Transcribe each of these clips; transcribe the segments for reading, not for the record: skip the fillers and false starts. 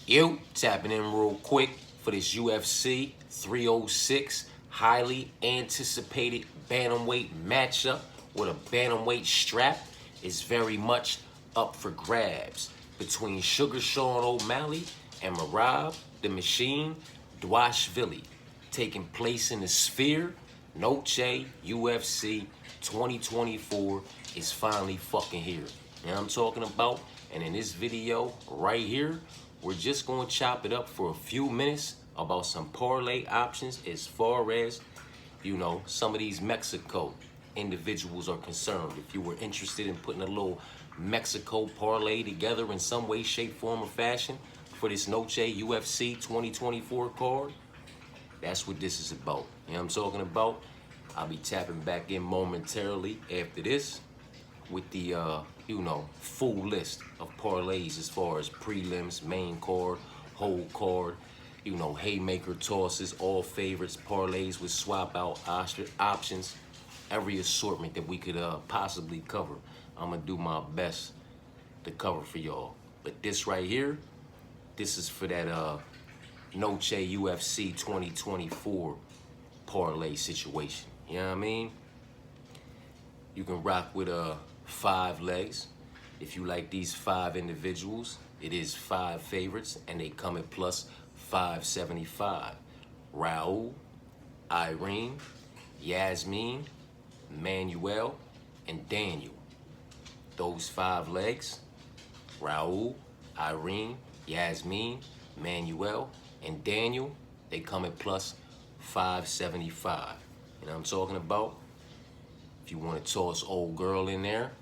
You tapping in real quick for this UFC 306 highly anticipated bantamweight matchup with a bantamweight strap is very much up for grabs between Sugar Sean O'Malley and Marab the Machine Dwashvili, taking place in the Sphere. Noche UFC 2024 is finally fucking here. You know what I'm talking about? And in this video right here, we're just gonna chop it up for a few minutes about some parlay options as far as, some of these Mexico individuals are concerned. If you were interested in putting a little Mexico parlay together in some way, shape, form, or fashion for this Noche UFC 2024 card, that's what this is about. You know what I'm talking about? I'll be tapping back in momentarily after this with the, full list of parlays as far as prelims, main card, whole card, haymaker tosses, all favorites, parlays with swap out options, every assortment that we could possibly cover. I'm gonna do my best to cover for y'all. But this right here, this is for that Noche UFC 2024 parlay situation. You know what I mean? You can rock with 5 legs. If you like these 5 individuals, it is 5 favorites, and they come at plus 575. Raul, Irene, Yasmin, Manuel, and Daniel. Those 5 legs, Raul, Irene, Yasmin, Manuel, and Daniel, they come at plus 575. You know what I'm talking about? If you want to toss old girl in there,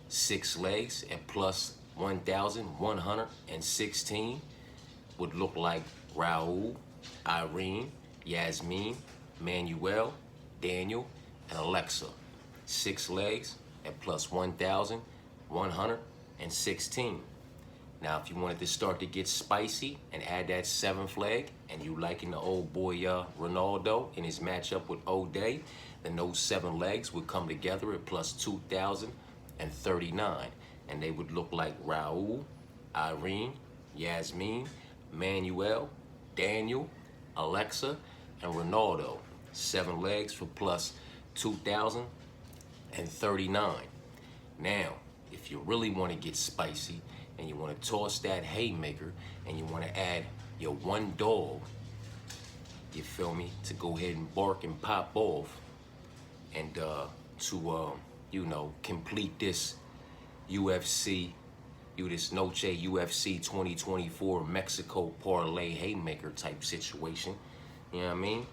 6 legs at plus 1,116 would look like Raul, Irene, Yasmin, Manuel, Daniel, and Alexa. 6 legs at plus 1,116. Now, if you wanted to start to get spicy and add that 7th leg, and you liking the old boy Ronaldo in his matchup with O'Day, then those 7 legs would come together at plus 2,039, and they would look like Raul, Irene, Yasmin, Manuel, Daniel, Alexa, and Ronaldo. 7 legs for plus 2,039. Now, if you really want to get spicy and you want to toss that haymaker and you want to add your one dog, you feel me, to go ahead and bark and pop off and complete this this Noche UFC 2024 Mexico Parlay haymaker type situation. You know what I mean?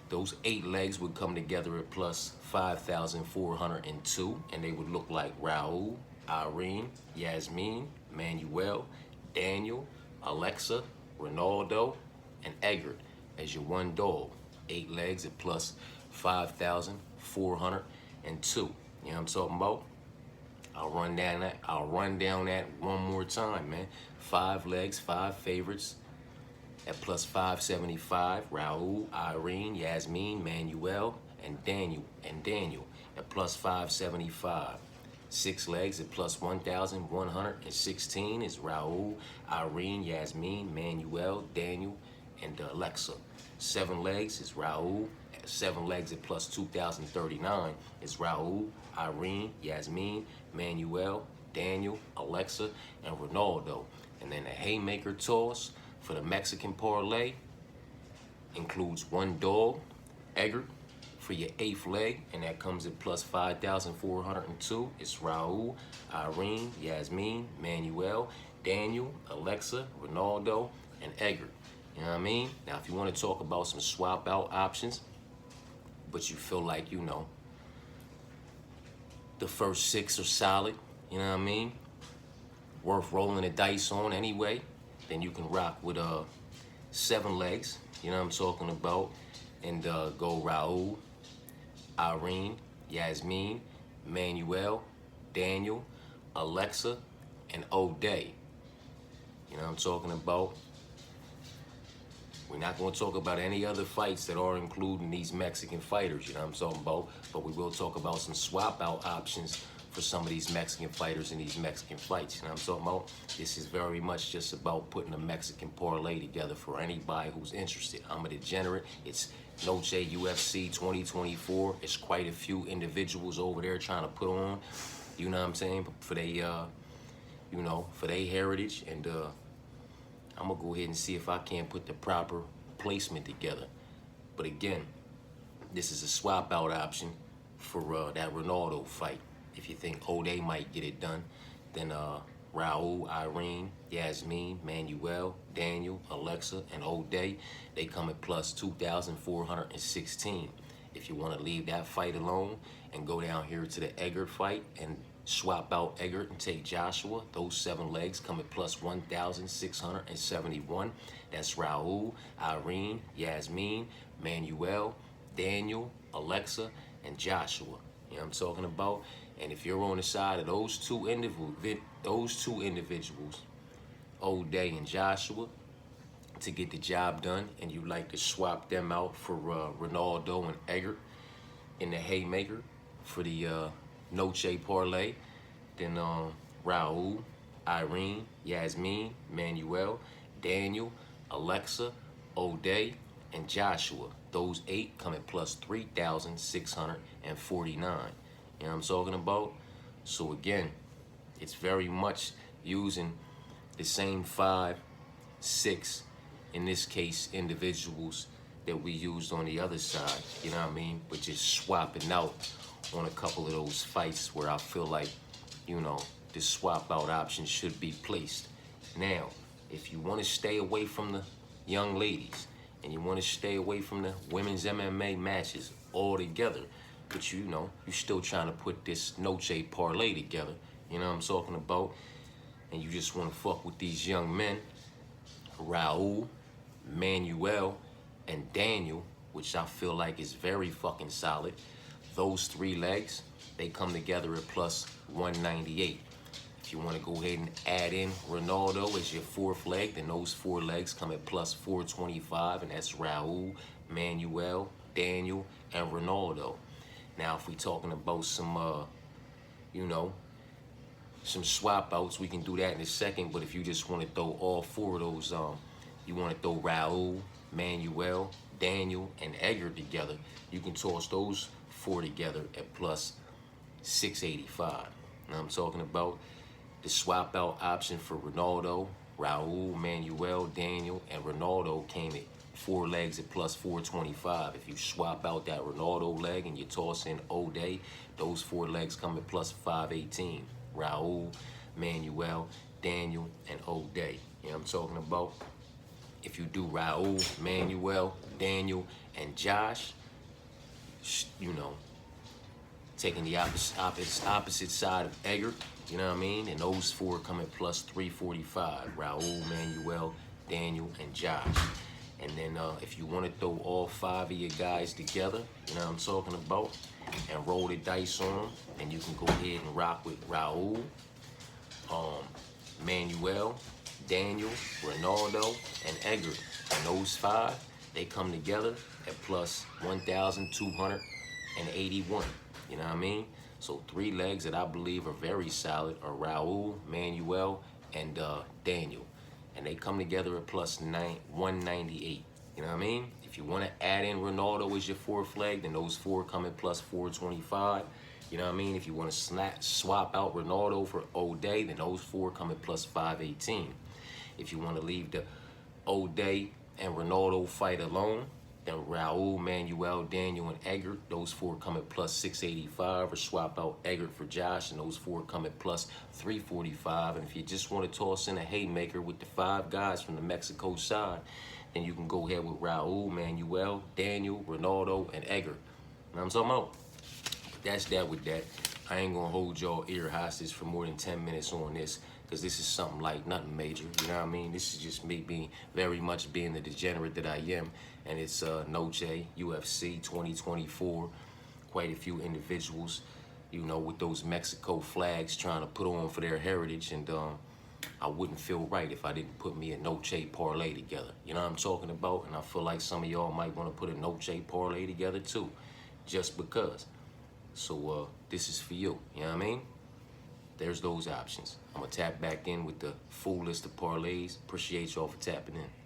Those 8 legs would come together at plus 5,402, and they would look like Raul, Irene, Yasmin, Manuel, Daniel, Alexa, Ronaldo, and Eggert as your one dog. 8 legs at plus 5,402. You know what I'm talking about? I'll run down that one more time, man. 5 legs, 5 favorites at plus 575. Raul, Irene, Yasmin, Manuel, and Daniel at plus 575. 6 legs at plus 1,116 is Raul, Irene, Yasmin, Manuel, Daniel, and Alexa. 7 legs is Raul. 7 legs at plus 2,039 is Raul, Irene, Yasmin, Manuel, Daniel, Alexa, and Ronaldo. And then the haymaker toss for the Mexican parlay includes one dog, Eggert, for your 8th leg, and that comes at plus 5,402. It's Raul, Irene, Yasmin, Manuel, Daniel, Alexa, Ronaldo, and Eggert. You know what I mean? Now, if you want to talk about some swap out options, but you feel like, the first 6 are solid, you know what I mean? Worth rolling the dice on anyway, then you can rock with 7 legs, you know what I'm talking about, and go Raul, Irene, Yasmin, Manuel, Daniel, Alexa, and O'Day. You know what I'm talking about? We're not going to talk about any other fights that are including these Mexican fighters, you know what I'm talking about? But we will talk about some swap out options for some of these Mexican fighters in these Mexican fights. You know what I'm talking about? This is very much just about putting a Mexican parlay together for anybody who's interested. I'm a degenerate. It's Noche UFC 2024. It's quite a few individuals over there trying to put on, you know what I'm saying, for they, you know, for their heritage. And I'm gonna go ahead and see if I can put the proper placement together. But again, this is a swap out option for that Ronaldo fight. If you think O'Day might get it done, then Raul, Irene, Yasmin, Manuel, Daniel, Alexa, and O'Day, they come at plus 2,416. If you want to leave that fight alone and go down here to the Eggert fight and swap out Eggert and take Joshua, those 7 legs come at plus 1,671. That's Raul, Irene, Yasmin, Manuel, Daniel, Alexa, and Joshua. You know what I'm talking about? And if you're on the side of those two individuals, O'Day and Joshua, to get the job done, and you like to swap them out for Ronaldo and Eggert in the haymaker for the Noche Parlay, then Raul, Irene, Yasmin, Manuel, Daniel, Alexa, O'Day, and Joshua. Those 8 come at plus 3,649. You know what I'm talking about? So again, it's very much using the same 5, 6, in this case, individuals that we used on the other side, you know what I mean? But just swapping out on a couple of those fights where I feel like, you know, the swap out option should be placed. Now, if you want to stay away from the young ladies and you want to stay away from the women's MMA matches altogether, but you know, you're still trying to put this Noche Parlay together, you know what I'm talking about, and you just want to fuck with these young men, Raul, Manuel, and Daniel, which I feel like is very fucking solid. Those 3 legs, they come together at plus 198. If you want to go ahead and add in Ronaldo as your 4th leg, then those 4 legs come at plus 425, and that's Raul, Manuel, Daniel, and Ronaldo. Now, if we're talking about some, you know, some swap outs, we can do that in a second. But if you just want to throw all 4 of those, you want to throw Raul, Manuel, Daniel, and Eggert together, you can toss those 4 together at plus 685. Now I'm talking about the swap out option for Ronaldo, Raul, Manuel, Daniel, and Ronaldo came at 4 legs at plus 425. If you swap out that Ronaldo leg and you toss in O'Day, those 4 legs come at plus 518. Raul, Manuel, Daniel, and O'Day. You know what I'm talking about? If you do Raul, Manuel, Daniel, and Josh, you know, taking the opposite side of Eggert, you know what I mean? And those 4 come at plus 345. Raul, Manuel, Daniel, and Josh. And then if you want to throw all 5 of your guys together, you know what I'm talking about, and roll the dice on them, and you can go ahead and rock with Raul, Manuel, Daniel, Ronaldo, and Eggert. And those 5, they come together at plus 1,281. You know what I mean? So 3 legs that I believe are very solid are Raul, Manuel, and Daniel. And they come together at plus 198. You know what I mean? If you want to add in Ronaldo as your 4th leg, then those 4 come at plus 425. You know what I mean? If you want to swap out Ronaldo for O'Day, then those 4 come at plus 518. If you want to leave the O'Day and Ronaldo fight alone, then Raul, Manuel, Daniel, and Eggert, those 4 come at plus 685, or swap out Eggert for Josh, and those 4 come at plus 345. And if you just want to toss in a haymaker with the 5 guys from the Mexico side, then you can go ahead with Raul, Manuel, Daniel, Ronaldo, and Eggert. You know what I'm talking about? That's that with that. I ain't gonna hold y'all ear hostage for more than 10 minutes on this, because this is something like nothing major, you know what I mean? This is just me being very much being the degenerate that I am, and it's Noche UFC 2024. Quite a few individuals, you know, with those Mexico flags trying to put on for their heritage, and I wouldn't feel right if I didn't put me a Noche Parlay together. You know what I'm talking about? And I feel like some of y'all might want to put a Noche Parlay together too, just because. So this is for you, you know what I mean? there's those options. I'm gonna tap back in with the full list of parlays. Appreciate y'all for tapping in.